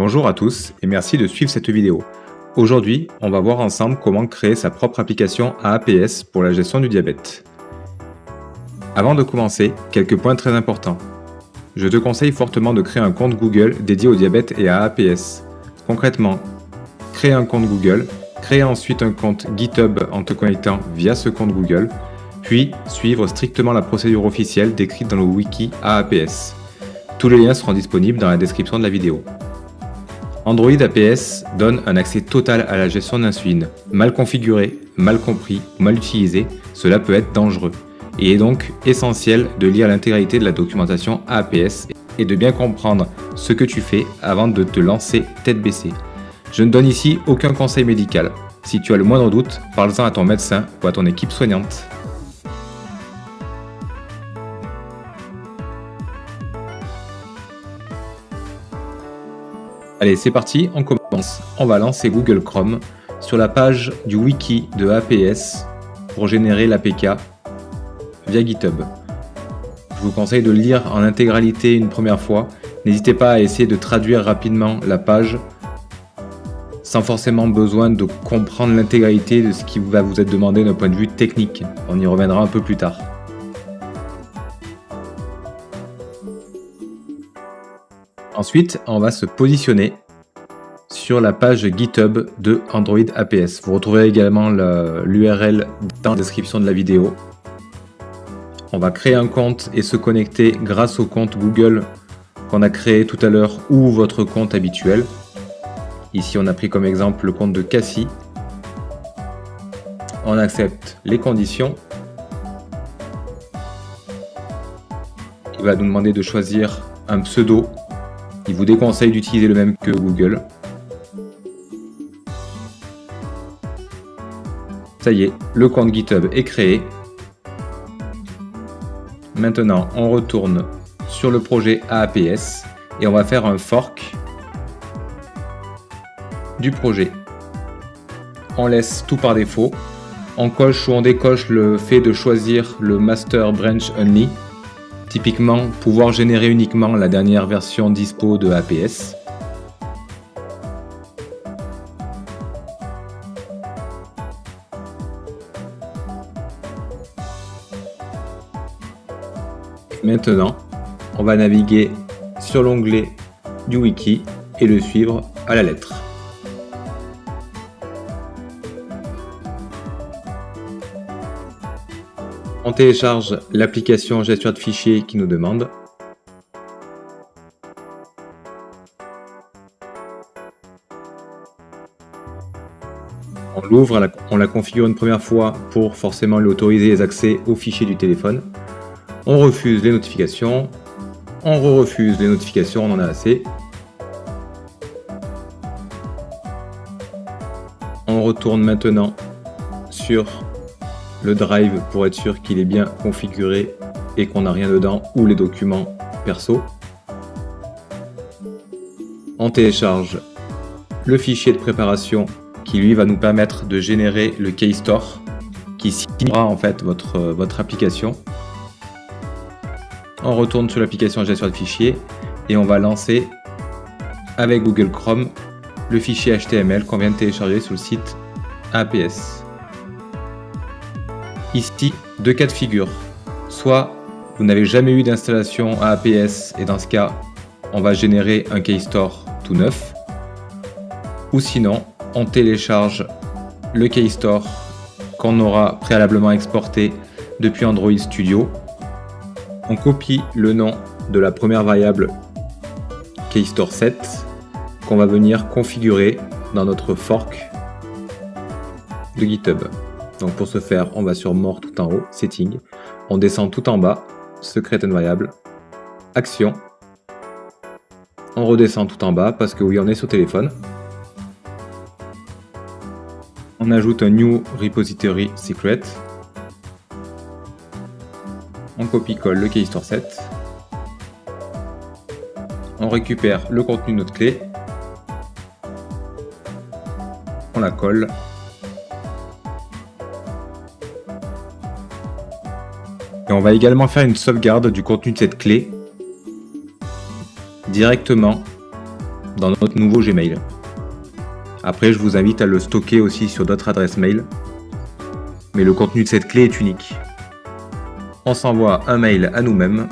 Bonjour à tous et merci de suivre cette vidéo. Aujourd'hui, on va voir ensemble comment créer sa propre application AAPS pour la gestion du diabète. Avant de commencer, quelques points très importants. Je te conseille fortement de créer un compte Google dédié au diabète et à AAPS. Concrètement, créer un compte Google, créer ensuite un compte GitHub en te connectant via ce compte Google, puis suivre strictement la procédure officielle décrite dans le wiki AAPS. Tous les liens seront disponibles dans la description de la vidéo. Android APS donne un accès total à la gestion de l'insuline. Mal configuré, mal compris ou mal utilisé, cela peut être dangereux. Il est donc essentiel de lire l'intégralité de la documentation APS et de bien comprendre ce que tu fais avant de te lancer tête baissée. Je ne donne ici aucun conseil médical. Si tu as le moindre doute, parle-en à ton médecin ou à ton équipe soignante. Allez, c'est parti, on commence. On va lancer Google Chrome sur la page du wiki de APS pour générer l'APK via GitHub. Je vous conseille de le lire en intégralité une première fois. N'hésitez pas à essayer de traduire rapidement la page sans forcément besoin de comprendre l'intégralité de ce qui va vous être demandé d'un point de vue technique. On y reviendra un peu plus tard. Ensuite, on va se positionner sur la page GitHub de Android APS. Vous retrouverez également l'URL dans la description de la vidéo. On va créer un compte et se connecter grâce au compte Google qu'on a créé tout à l'heure ou votre compte habituel. Ici, on a pris comme exemple le compte de Cassie. On accepte les conditions. Il va nous demander de choisir un pseudo. Il vous déconseille d'utiliser le même que Google. Ça y est, le compte GitHub est créé. Maintenant, on retourne sur le projet AAPS et on va faire un fork du projet. On laisse tout par défaut. On coche ou on décoche le fait de choisir le Master Branch Only. Typiquement, pouvoir générer uniquement la dernière version dispo de APS. Maintenant, on va naviguer sur l'onglet du wiki et le suivre à la lettre. On télécharge l'application gestion de fichiers qui nous demande. On l'ouvre, on la configure une première fois pour forcément lui autoriser les accès aux fichiers du téléphone. On refuse les notifications. On refuse les notifications, on en a assez. On retourne maintenant sur le drive pour être sûr qu'il est bien configuré et qu'on n'a rien dedans ou les documents perso. On télécharge le fichier de préparation qui lui va nous permettre de générer le Keystore qui signera en fait votre application. On retourne sur l'application gestion de fichiers et on va lancer avec Google Chrome le fichier HTML qu'on vient de télécharger sur le site APS. Ici, deux cas de figure. Soit vous n'avez jamais eu d'installation APS et dans ce cas, on va générer un Keystore tout neuf. Ou sinon, on télécharge le Keystore qu'on aura préalablement exporté depuis Android Studio. On copie le nom de la première variable Keystore 7 qu'on va venir configurer dans notre fork de GitHub. Donc pour ce faire, on va sur More tout en haut, Setting, on descend tout en bas, Secret and Variable, Action, on redescend tout en bas parce que oui, on est sur téléphone. On ajoute un New Repository Secret. On copie-colle le Keystore 7. On récupère le contenu de notre clé. On la colle. Et on va également faire une sauvegarde du contenu de cette clé directement dans notre nouveau Gmail. Après, je vous invite à le stocker aussi sur d'autres adresses mail, mais le contenu de cette clé est unique. On s'envoie un mail à nous-mêmes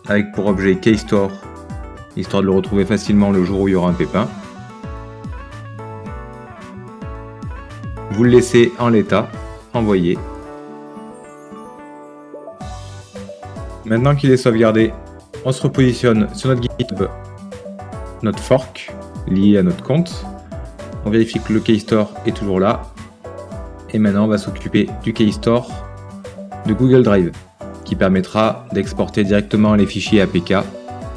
avec pour objet KeyStore, histoire de le retrouver facilement le jour où il y aura un pépin. Vous le laissez en l'état, envoyé. Maintenant qu'il est sauvegardé, on se repositionne sur notre GitHub, notre fork lié à notre compte. On vérifie que le KeyStore est toujours là. Et maintenant, on va s'occuper du KeyStore de Google Drive, qui permettra d'exporter directement les fichiers APK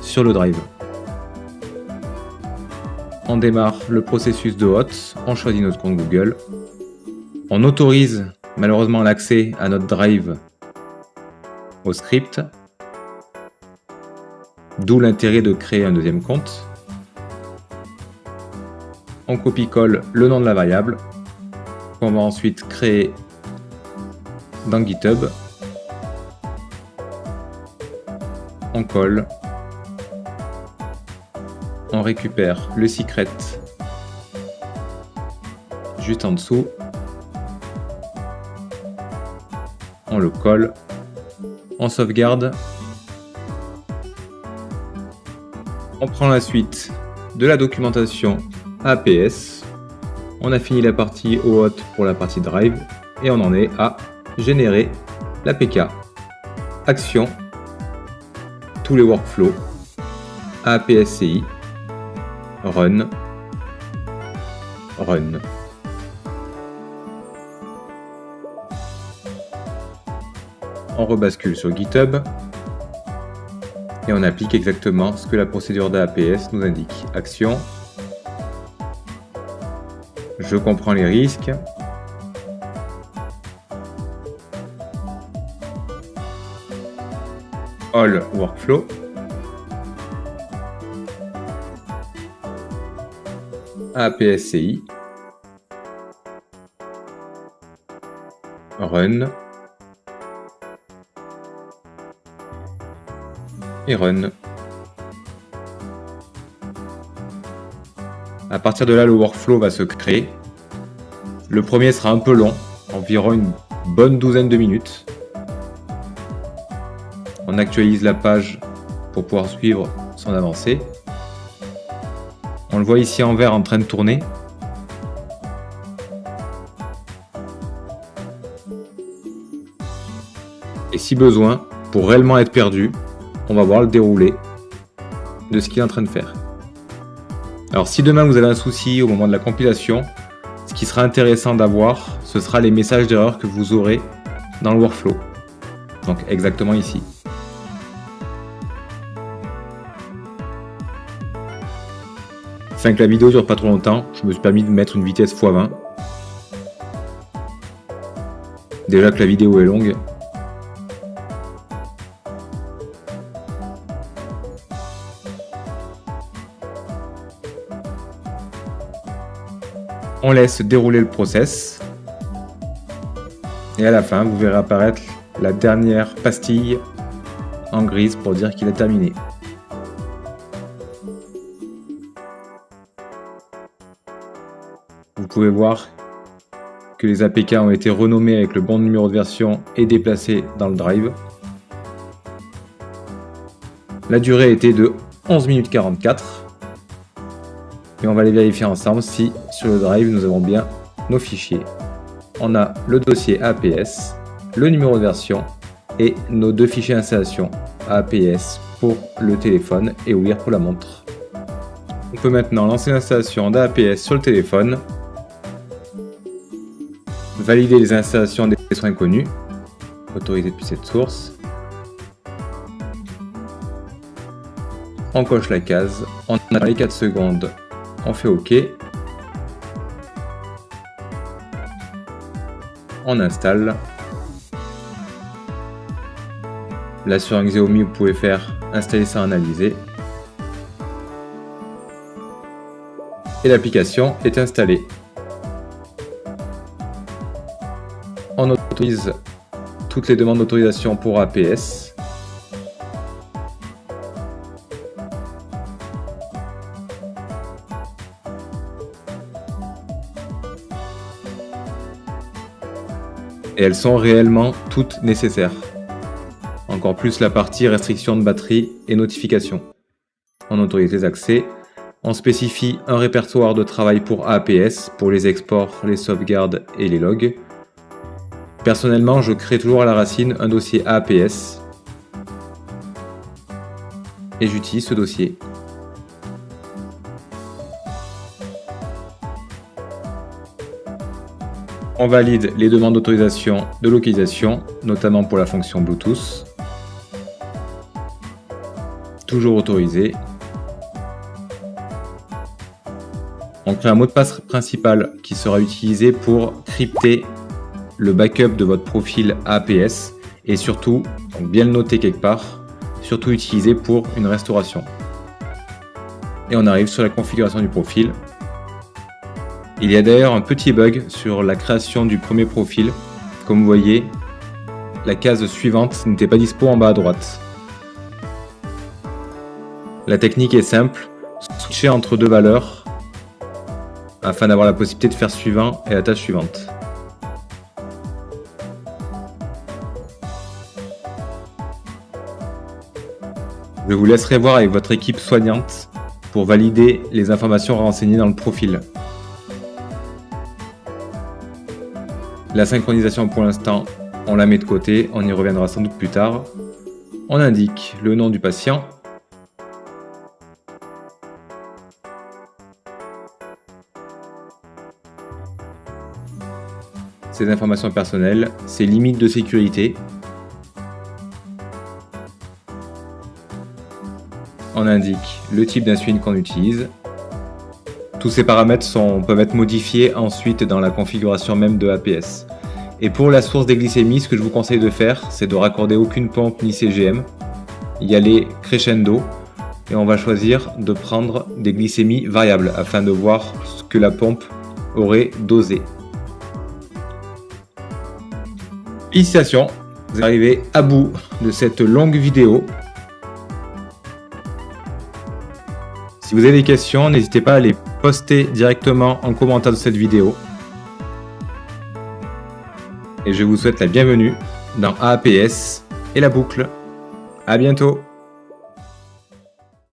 sur le Drive. On démarre le processus de hot, on choisit notre compte Google. On autorise malheureusement l'accès à notre Drive au script, d'où l'intérêt de créer un deuxième compte. On copie-colle le nom de la variable qu'on va ensuite créer dans GitHub. On colle, on récupère le secret juste en dessous, on le colle, on sauvegarde, on prend la suite de la documentation APS, on a fini la partie OAuth pour la partie Drive et on en est à générer l'APK. Action, tous les workflows, APSCI, run, run. On rebascule sur GitHub et on applique exactement ce que la procédure d'APS nous indique. Action, je comprends les risques, all workflow, APSCI, run, et run. À partir de là, le workflow va se créer. Le premier sera un peu long, environ une bonne douzaine de minutes. On actualise la page pour pouvoir suivre son avancée. On le voit ici en vert en train de tourner. Et si besoin, pour réellement être perdu, on va voir le déroulé de ce qu'il est en train de faire. Alors si demain vous avez un souci au moment de la compilation, ce qui sera intéressant d'avoir, ce sera les messages d'erreur que vous aurez dans le workflow. Donc exactement ici. Afin que la vidéo dure pas trop longtemps, je me suis permis de mettre une vitesse x20. Déjà que la vidéo est longue. On laisse dérouler le process. Et à la fin, vous verrez apparaître la dernière pastille en grise pour dire qu'il est terminé. Vous pouvez voir que les APK ont été renommés avec le bon numéro de version et déplacés dans le drive. La durée était de 11 minutes 44. Et on va les vérifier ensemble si sur le drive nous avons bien nos fichiers. On a le dossier APS, le numéro de version et nos deux fichiers installation APS pour le téléphone et Weir pour la montre. On peut maintenant lancer l'installation d'APS sur le téléphone, valider les installations des soins inconnus, autorisées depuis cette source. On coche la case, on attend les 4 secondes. On fait OK. On installe. Là sur un Xiaomi, vous pouvez faire installer sans analyser. Et l'application est installée. On autorise toutes les demandes d'autorisation pour APS. et elles sont réellement toutes nécessaires. Encore plus la partie restriction de batterie et notification. On autorise les accès. On spécifie un répertoire de travail pour APS, pour les exports, les sauvegardes et les logs. Personnellement, je crée toujours à la racine un dossier APS et j'utilise ce dossier. On valide les demandes d'autorisation de localisation, notamment pour la fonction Bluetooth. Toujours autorisé. On crée un mot de passe principal qui sera utilisé pour crypter le backup de votre profil APS et surtout, donc bien le noter quelque part, surtout utilisé pour une restauration. Et on arrive sur la configuration du profil. Il y a d'ailleurs un petit bug sur la création du premier profil. Comme vous voyez, la case suivante n'était pas dispo en bas à droite. La technique est simple, switcher entre deux valeurs afin d'avoir la possibilité de faire suivant et la tâche suivante. Je vous laisserai voir avec votre équipe soignante pour valider les informations renseignées dans le profil. La synchronisation pour l'instant, on la met de côté, on y reviendra sans doute plus tard. On indique le nom du patient. Ses informations personnelles, ses limites de sécurité. On indique le type d'insuline qu'on utilise. Tous ces paramètres peuvent être modifiés ensuite dans la configuration même de APS. Et pour la source des glycémies, ce que je vous conseille de faire, c'est de raccorder aucune pompe ni CGM, y aller crescendo, et on va choisir de prendre des glycémies variables afin de voir ce que la pompe aurait dosé. Félicitations, vous arrivez à bout de cette longue vidéo. Si vous avez des questions, n'hésitez pas à les poster directement en commentaire de cette vidéo. Et je vous souhaite la bienvenue dans APS et la boucle. À bientôt!